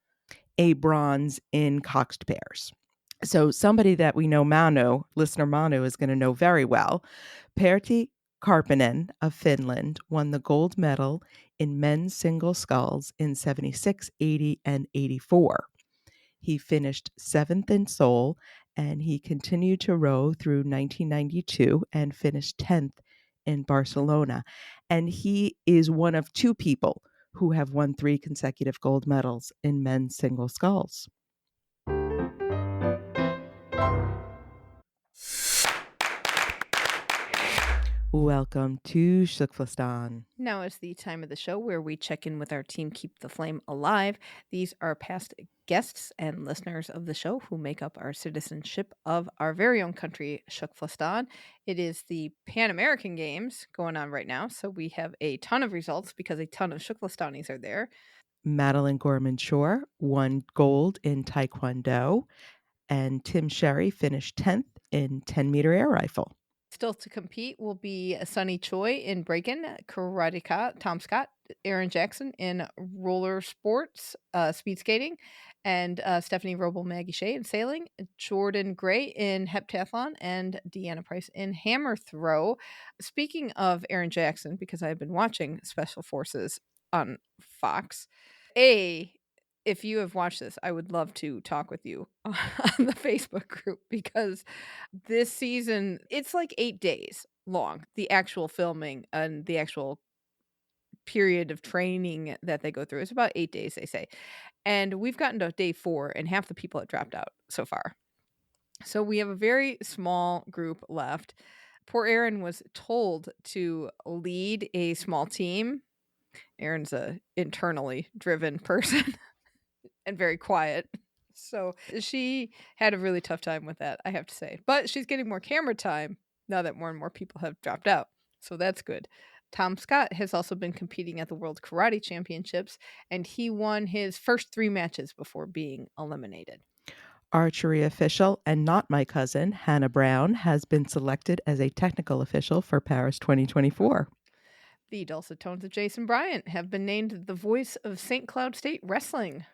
a bronze in coxed pairs. So somebody that we know, listener Manu, is going to know very well. Pertti Karppinen of Finland won the gold medal in men's single sculls in 76, 80, and 84. He finished 7th in Seoul, and he continued to row through 1992 and finished 10th in Barcelona. And he is one of 2 people who have won 3 consecutive gold medals in men's single sculls. Welcome to TKFLASTAN. Now is the time of the show where we check in with our team Keep the Flame Alive. These are past guests and listeners of the show who make up our citizenship of our very own country, TKFLASTAN. It is the Pan American Games going on right now, so we have a ton of results because a ton of TKFLASTANis are there. Madelynn Gorman-Shore won gold in Taekwondo, and Tim Sherry finished 10th in 10-meter air rifle. Still to compete will be Sunny Choi in breaking, karate, Tom Scott, Aaron Jackson in roller sports, speed skating, and Stephanie Roble, Maggie Shea in sailing, Jordan Gray in heptathlon, and Deanna Price in hammer throw. Speaking of Aaron Jackson, because I've been watching Special Forces on Fox, if you have watched this, I would love to talk with you on the Facebook group because this season, it's like 8 days long, the actual filming and the actual period of training that they go through. It's about 8 days, they say. And we've gotten to day 4 and half the people have dropped out so far. So we have a very small group left. Poor Aaron was told to lead a small team. Aaron's a internally driven person. And very quiet. So she had a really tough time with that, I have to say. But she's getting more camera time now that more and more people have dropped out. So that's good. Tom Scott has also been competing at the World Karate Championships, and he won his first 3 matches before being eliminated. Archery official and not my cousin, Hannah Brown, has been selected as a technical official for Paris 2024. The dulcet tones of Jason Bryant have been named the voice of St. Cloud State Wrestling.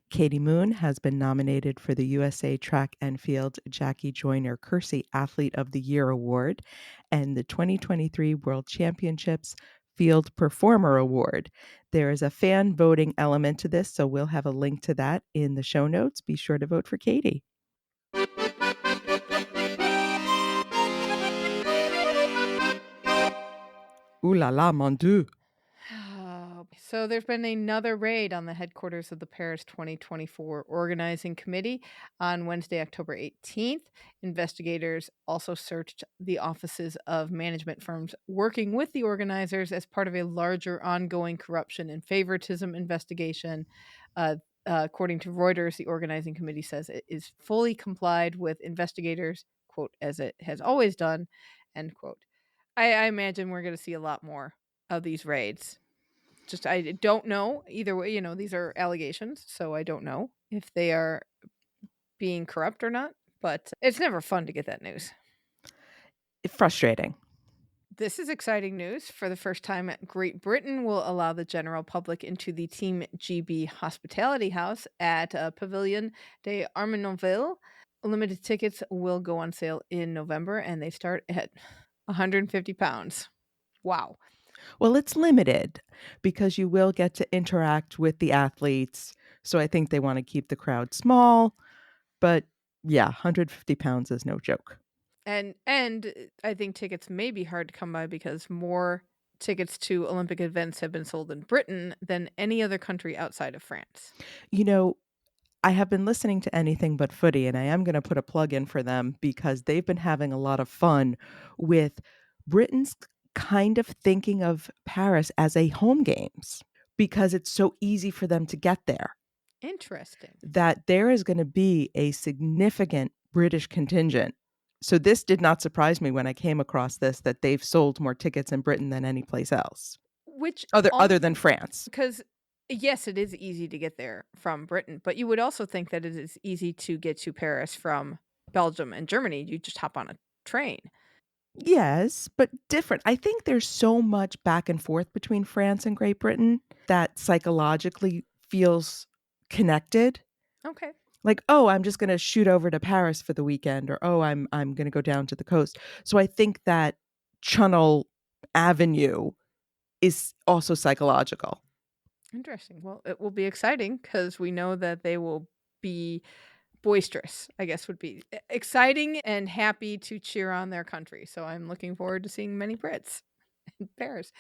Katie Moon has been nominated for the USA Track and Field Jackie Joyner Kersey Athlete of the Year Award and the 2023 World Championships Field Performer Award. There is a fan voting element to this, so we'll have a link to that in the show notes. Be sure to vote for Katie. Ooh la la, mon Dieu. So there's been another raid on the headquarters of the Paris 2024 Organizing Committee on Wednesday, October 18th. Investigators also searched the offices of management firms working with the organizers as part of a larger ongoing corruption and favoritism investigation. According to Reuters, the Organizing Committee says it is fully complied with investigators, quote, as it has always done, end quote. I imagine we're going to see a lot more of these raids. Just I don't know either way. These are allegations, so I don't know if they are being corrupt or not. But it's never fun to get that news. Frustrating. This is exciting news. For the first time, Great Britain will allow the general public into the Team GB Hospitality House at Pavilion de Armenonville. Limited tickets will go on sale in November, and they start at £150. Wow. Well, it's limited because you will get to interact with the athletes. So I think they want to keep the crowd small. But yeah, £150 is no joke. And I think tickets may be hard to come by because more tickets to Olympic events have been sold in Britain than any other country outside of France. I have been listening to Anything But Footy, and I am going to put a plug in for them because they've been having a lot of fun with Britain's kind of thinking of Paris as a home games because it's so easy for them to get there. Interesting. That there is going to be a significant British contingent. So this did not surprise me when I came across this, that they've sold more tickets in Britain than any place else. Which other than France. Because yes, it is easy to get there from Britain, but you would also think that it is easy to get to Paris from Belgium and Germany. You just hop on a train. Yes, but different. I think there's so much back and forth between France and Great Britain that psychologically feels connected. Okay. Like, oh, I'm just going to shoot over to Paris for the weekend, or oh, I'm going to go down to the coast. So I think that Channel Avenue is also psychological. Interesting. Well, it will be exciting because we know that they will be boisterous, I guess would be exciting and happy to cheer on their country. So I'm looking forward to seeing many Brits in Paris.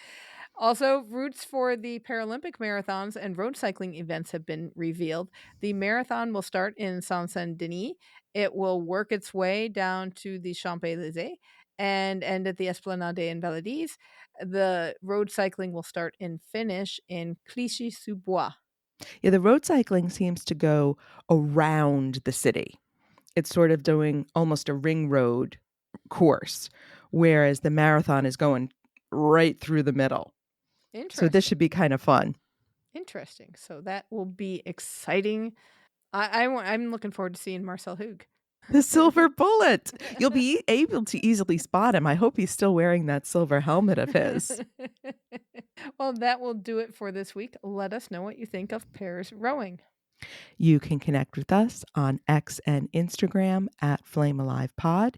Also, routes for the Paralympic marathons and road cycling events have been revealed. The marathon will start in Saint-Saint-Denis. It will work its way down to the Champs-Élysées and end at the Esplanade des Invalides. The road cycling will start and finish in Clichy-sous-Bois. Yeah, the road cycling seems to go around the city. It's sort of doing almost a ring road course, whereas the marathon is going right through the middle. Interesting. So this should be kind of fun. Interesting. So that will be exciting. I'm looking forward to seeing Marcel Hug. The silver bullet. You'll be able to easily spot him. I hope he's still wearing that silver helmet of his. Well, that will do it for this week. Let us know what you think of pairs rowing. You can connect with us on X and Instagram at FlameAlivePod.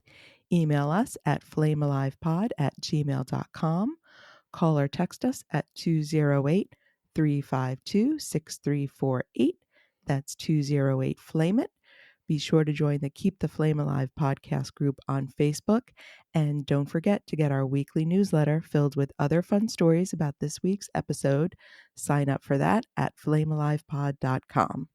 Email us at flamealivepod@gmail.com. Call or text us at 208-352-6348. That's 208-FLAME-IT. Be sure to join the Keep the Flame Alive podcast group on Facebook. And don't forget to get our weekly newsletter filled with other fun stories about this week's episode. Sign up for that at flamealivepod.com.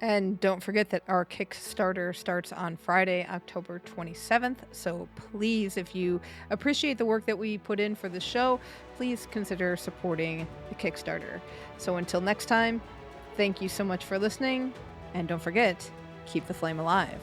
And don't forget that our Kickstarter starts on Friday, October 27th. So please, if you appreciate the work that we put in for the show, please consider supporting the Kickstarter. So until next time, thank you so much for listening. And don't forget, keep the flame alive.